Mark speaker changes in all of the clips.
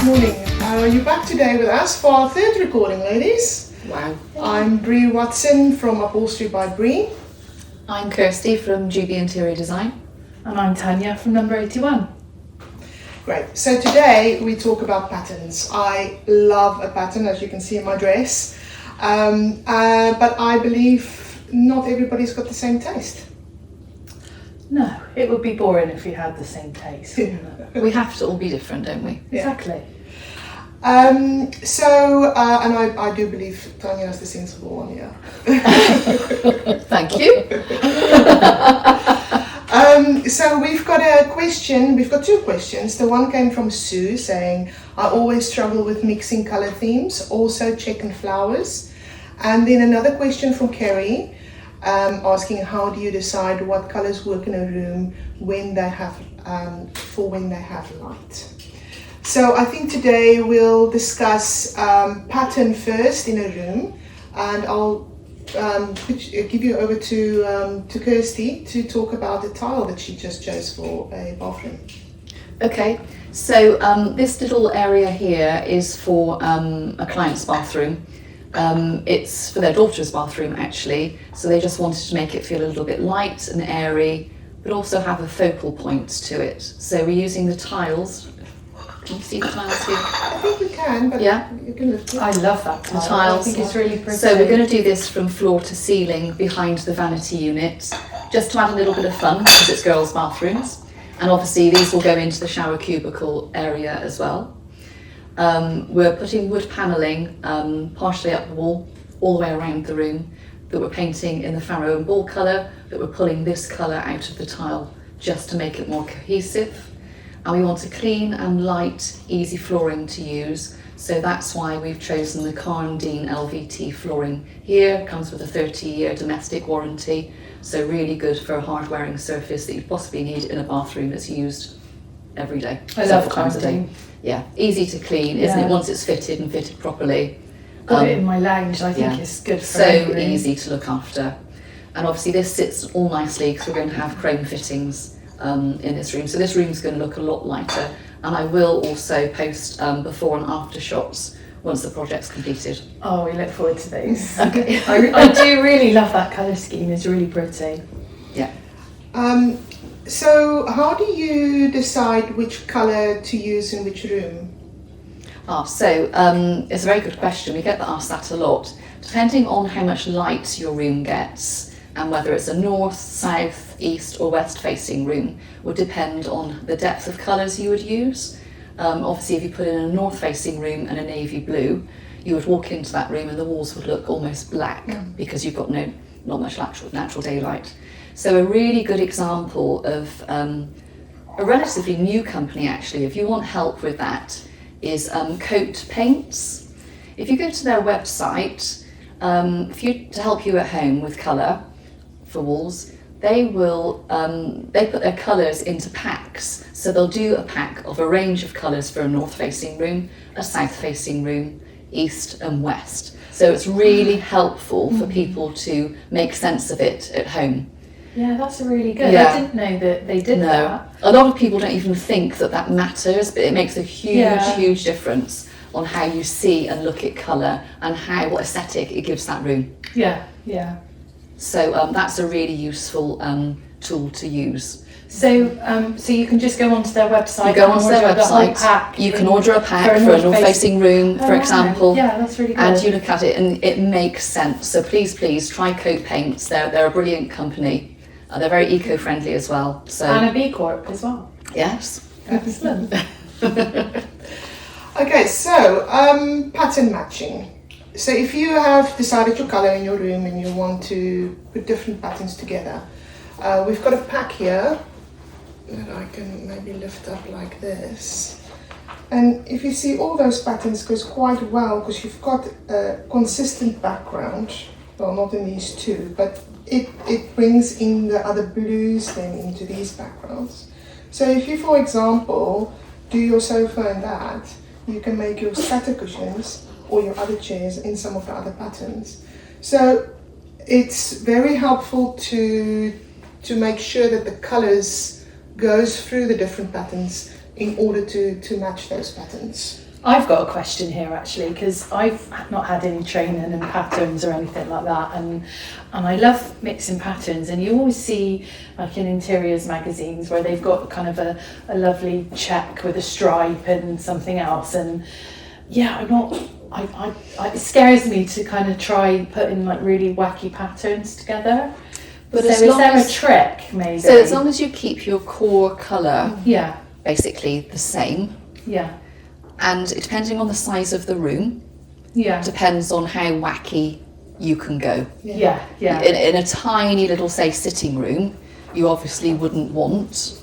Speaker 1: morning. You're back today with us for our third recording, ladies.
Speaker 2: Wow.
Speaker 1: I'm Bree Watson from Upholstery by Bree.
Speaker 2: I'm Kirsty from GB Interior Design.
Speaker 3: And I'm Tanya from number 81.
Speaker 1: Great. So today we talk about patterns. I love a pattern, as you can see in my dress. But I believe not everybody's got the same taste.
Speaker 3: No, it would be boring if we had the same taste, wouldn't it?
Speaker 2: We have to all be different, don't we?
Speaker 1: Yeah.
Speaker 3: Exactly.
Speaker 1: And I do believe Tanya is the sensible one here.
Speaker 2: Thank you.
Speaker 1: So we've got a question, we've got two questions. The one came from Sue saying, I always struggle with mixing color themes, also check and flowers. And then another question from Kerry, asking how do you decide what colors work in a room when they have, when they have light. So I think today we'll discuss pattern first in a room, and I'll give you over to Kirsty to talk about the tile that she just chose for a bathroom.
Speaker 2: Okay, so this little area here is for a client's bathroom. It's for their daughter's bathroom actually, so they just wanted to make it feel a little bit light and airy, but also have a focal point to it. So we're using the tiles. Can you see the tiles here?
Speaker 1: I think we can, but
Speaker 2: yeah,
Speaker 1: you can lift it.
Speaker 3: I love that
Speaker 2: the
Speaker 3: tile.
Speaker 2: tiles.
Speaker 3: I think it's really pretty.
Speaker 2: So we're going to do this from floor to ceiling behind the vanity unit, just to add a little bit of fun because it's girls' bathrooms. And obviously these will go into the shower cubicle area as well. We're putting wood panelling partially up the wall, all the way around the room, that we're painting in the farrow and ball colour, that we're pulling this colour out of the tile just to make it more cohesive. And we want a clean and light, easy flooring to use. So that's why we've chosen the Carn Dean LVT flooring. Here comes with a 30-year domestic warranty. So really good for a hard wearing surface that you possibly need in a bathroom that's used every day.
Speaker 3: I
Speaker 2: several
Speaker 3: love
Speaker 2: times a day.
Speaker 3: Carn.
Speaker 2: Yeah, easy to clean, isn't
Speaker 3: Yeah.
Speaker 2: it? Once it's fitted and fitted properly.
Speaker 3: Got it in my lounge. I think
Speaker 2: yeah.
Speaker 3: it's good for
Speaker 2: So
Speaker 3: everybody.
Speaker 2: easy to look after. And obviously this sits all nicely because we're going to have chrome fittings in this room. So this room's going to look a lot lighter. And I will also post before and after shots once the project's completed.
Speaker 3: Oh, we look forward to those.
Speaker 2: Okay.
Speaker 3: I do really love that colour scheme. It's really pretty.
Speaker 2: Yeah.
Speaker 1: So how do you decide which colour to use in which room?
Speaker 2: So it's a very good question. We get asked that a lot. Depending on how much light your room gets and whether it's a north, south, east or west facing room would depend on the depth of colours you would use. Obviously if you put in a north facing room and a navy blue, you would walk into that room and the walls would look almost black because you've got not much natural daylight. So a really good example of a relatively new company actually, if you want help with that, is Coat Paints. If you go to their website, to help you at home with colour for walls, they will they put their colours into packs. So they'll do a pack of a range of colours for a north facing room, a south facing room, east and west. So it's really helpful for people to make sense of it at home.
Speaker 3: Yeah, that's really good.
Speaker 2: Yeah.
Speaker 3: I didn't know that they did that.
Speaker 2: A lot of people don't even think that matters, but it makes a huge difference on how you see and look at colour and what aesthetic it gives that room.
Speaker 3: Yeah, yeah.
Speaker 2: So that's a really useful tool to use.
Speaker 3: So you can just go onto their website.
Speaker 2: You go onto their
Speaker 3: order the whole
Speaker 2: website,
Speaker 3: pack
Speaker 2: you can order a pack for a north-facing room, for example.
Speaker 3: Yeah, that's really good.
Speaker 2: And you look at it and it makes sense. So please try Coat Paints. They're a brilliant company. They're very eco-friendly as well. So
Speaker 3: And a B Corp as well.
Speaker 2: yes.
Speaker 3: Excellent.
Speaker 1: Okay, so pattern matching. So if you have decided your colour in your room and you want to put different patterns together, we've got a pack here that I can maybe lift up like this. And if you see, all those patterns goes quite well because you've got a consistent background. Well, not in these two, but it brings in the other blues then into these backgrounds. So if you, for example, do your sofa in that, you can make your scatter cushions or your other chairs in some of the other patterns. So it's very helpful to make sure that the colors goes through the different patterns in order to match those patterns.
Speaker 3: I've got a question here actually, because I've not had any training in patterns or anything like that, and I love mixing patterns, and you always see like in interiors magazines where they've got kind of a lovely check with a stripe and something else, and yeah, it scares me to kind of try putting like really wacky patterns together.
Speaker 2: But
Speaker 3: so
Speaker 2: as
Speaker 3: is
Speaker 2: long
Speaker 3: there
Speaker 2: as,
Speaker 3: a trick maybe?
Speaker 2: So as long as you keep your core colour
Speaker 3: yeah,
Speaker 2: basically the same,
Speaker 3: yeah,
Speaker 2: and depending on the size of the room,
Speaker 3: yeah,
Speaker 2: depends on how wacky you can go.
Speaker 3: yeah, yeah,
Speaker 2: In a tiny little, say, sitting room, you obviously wouldn't want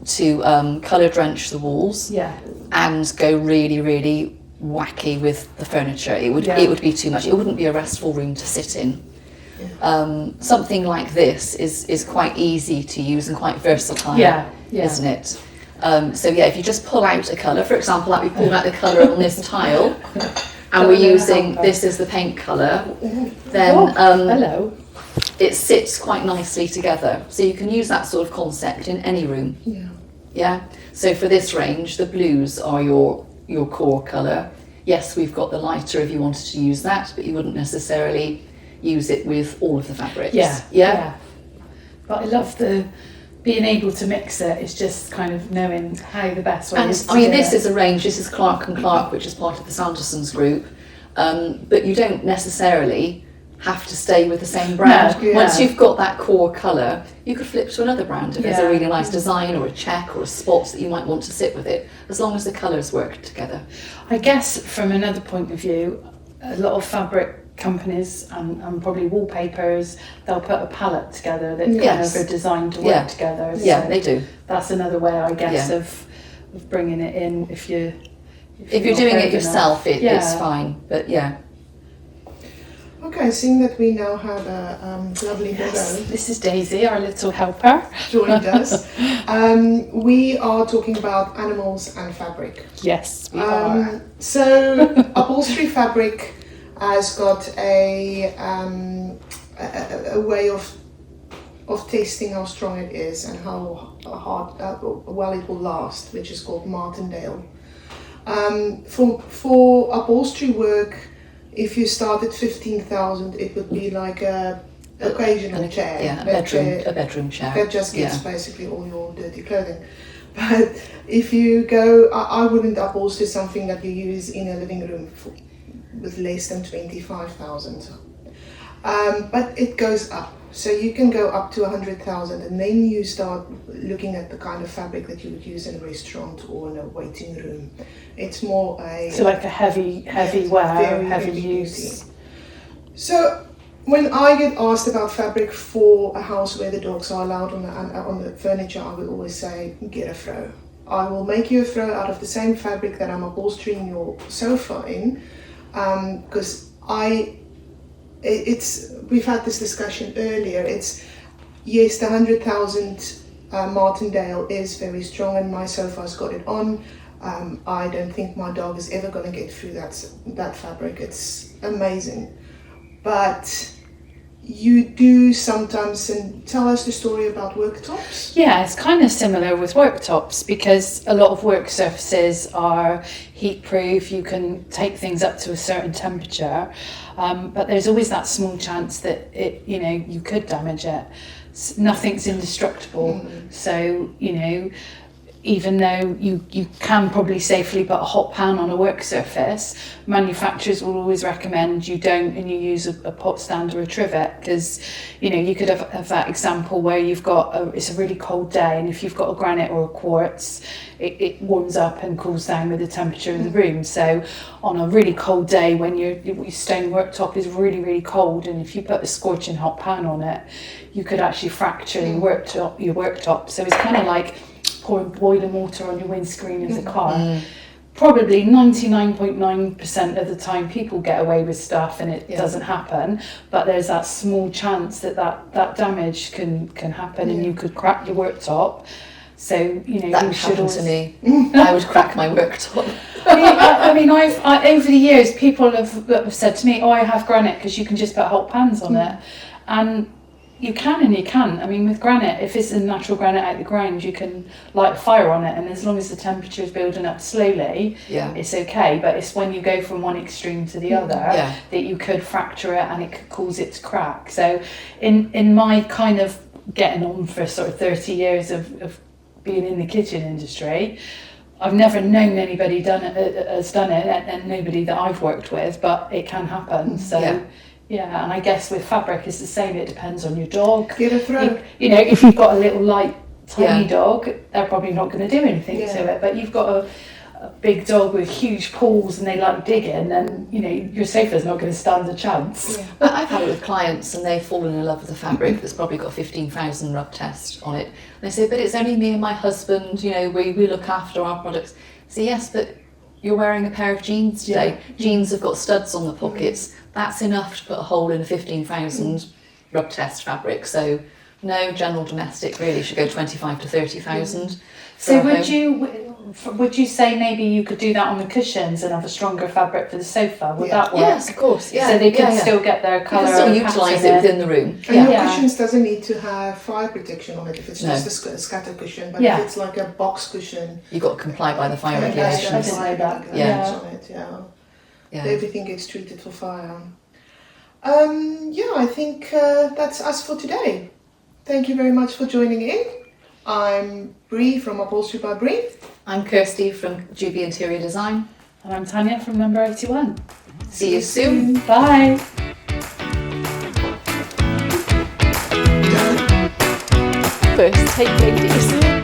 Speaker 2: to colour drench the walls
Speaker 3: yeah,
Speaker 2: and go really, really wacky with the furniture. It would be too much. It wouldn't be a restful room to sit in. Something like this is quite easy to use and quite versatile, isn't it? So yeah, if you just pull out a colour, for example, like we pulled out the colour on this tile, and we're using this as the paint colour, then
Speaker 3: hello.
Speaker 2: it sits quite nicely together. So you can use that sort of concept in any room. Yeah. So for this range, the blues are your core colour. Yes, we've got the lighter if you wanted to use that, but you wouldn't necessarily use it with all of the fabrics. Yeah.
Speaker 3: But I love the being able to mix it. It's just kind of knowing how the best way is to
Speaker 2: I mean,
Speaker 3: do
Speaker 2: this
Speaker 3: it.
Speaker 2: is a range. This is Clark and Clark, which is part of the Sandersons group. But you don't necessarily have to stay with the same brand.
Speaker 3: No,
Speaker 2: Once you've got that core colour, you could flip to another brand if there's a really nice design or a check or a spot that you might want to sit with it, as long as the colours work together.
Speaker 3: I guess from another point of view, a lot of fabric companies and probably wallpapers, they'll put a palette together that kind of are designed to work together. So
Speaker 2: yeah, they do.
Speaker 3: That's another way, I guess, of bringing it in if you're
Speaker 2: doing it yourself, it's fine. But yeah.
Speaker 1: Okay, seeing that we now have a lovely doggo
Speaker 3: This is Daisy, our little helper.
Speaker 1: joined us, we are talking about animals and fabric.
Speaker 3: Yes, we are.
Speaker 1: So upholstery fabric has got a way of testing how strong it is and how hard, well it will last, which is called Martindale. For upholstery work, if you start at 15,000, it would be like a occasional chair.
Speaker 2: Yeah, a bedroom chair.
Speaker 1: That just gets basically all your dirty clothing. But if you go, I wouldn't upholster something that you use in a living room with less than 25,000. But it goes up. So you can go up to 100,000, and then you start looking at the kind of fabric that you would use in a restaurant or in a waiting room. It's more
Speaker 3: so like a heavy wear, heavy use.
Speaker 1: Beauty. So when I get asked about fabric for a house where the dogs are allowed on the furniture, I will always say, get a throw. I will make you a throw out of the same fabric that I'm upholstering your sofa in, because we've had this discussion earlier. Yes, the 100,000 Martindale is very strong, and my sofa's got it on. I don't think my dog is ever going to get through that fabric. It's amazing. But you do sometimes, and tell us the story about worktops.
Speaker 3: Yeah, it's kind of similar with worktops, because a lot of work surfaces are heat proof. You can take things up to a certain temperature, but there's always that small chance that you could damage it. Nothing's indestructible. So even though you can probably safely put a hot pan on a work surface, manufacturers will always recommend you don't, and you use a pot stand or a trivet, because you could have that example where you've got it's a really cold day, and if you've got a granite or a quartz, it warms up and cools down with the temperature of the room. So on a really cold day when your stone worktop is really, really cold, and if you put a scorching hot pan on it, you could actually fracture your worktop. So it's kind of like pouring boiling water on your windscreen of the car. Probably 99.9% of the time people get away with stuff and it doesn't happen, but there's that small chance that damage can happen, and you could crack your worktop. So
Speaker 2: that
Speaker 3: you
Speaker 2: would
Speaker 3: should
Speaker 2: happen
Speaker 3: always...
Speaker 2: to me. I would crack my worktop.
Speaker 3: I mean, I've over the years, people have said to me, "Oh, I have granite because you can just put hot pans on it," and You can and you can't. I mean, with granite, if it's a natural granite out the ground, you can light a fire on it, and as long as the temperature is building up slowly, it's okay. But it's when you go from one extreme to the other that you could fracture it, and it could cause it to crack. So, in my kind of getting on for sort of 30 years of being in the kitchen industry, I've never known anybody has done it, and nobody that I've worked with, but it can happen. So. Yeah, and I guess with fabric it's the same. It depends on your dog.
Speaker 1: Give it a throw.
Speaker 3: You know, if you've got a little light, tiny dog, they're probably not going to do anything to it. But you've got a big dog with huge paws and they like digging, and you know your sofa's not going to stand a chance.
Speaker 2: Yeah. I've had it with clients, and they've fallen in love with a fabric that's probably got 15,000 rub test on it. And they say, but it's only me and my husband. You know, we look after our products. I say, yes, but you're wearing a pair of jeans today. Jeans have got studs on the pockets. That's enough to put a hole in a 15,000 rub test fabric. So no, general domestic really should go 25 to 30,000.
Speaker 3: So would you say maybe you could do that on the cushions and have a stronger fabric for the sofa? Would that work?
Speaker 2: Yes, of course. Yeah.
Speaker 3: So they could still get their colour.
Speaker 2: You can still utilise it within the room.
Speaker 1: And your cushions doesn't need to have fire protection on it if it's just a scatter cushion, but if it's like a box cushion,
Speaker 2: you've got to comply by the fire regulations.
Speaker 1: Everything gets treated for fire. I think that's us for today. Thank you very much for joining in. I'm Bree from Upholstery by Bree.
Speaker 2: I'm Kirsty from Juby Interior Design.
Speaker 3: And I'm Tanya from number 81.
Speaker 2: See you soon.
Speaker 3: Bye. First take ladies.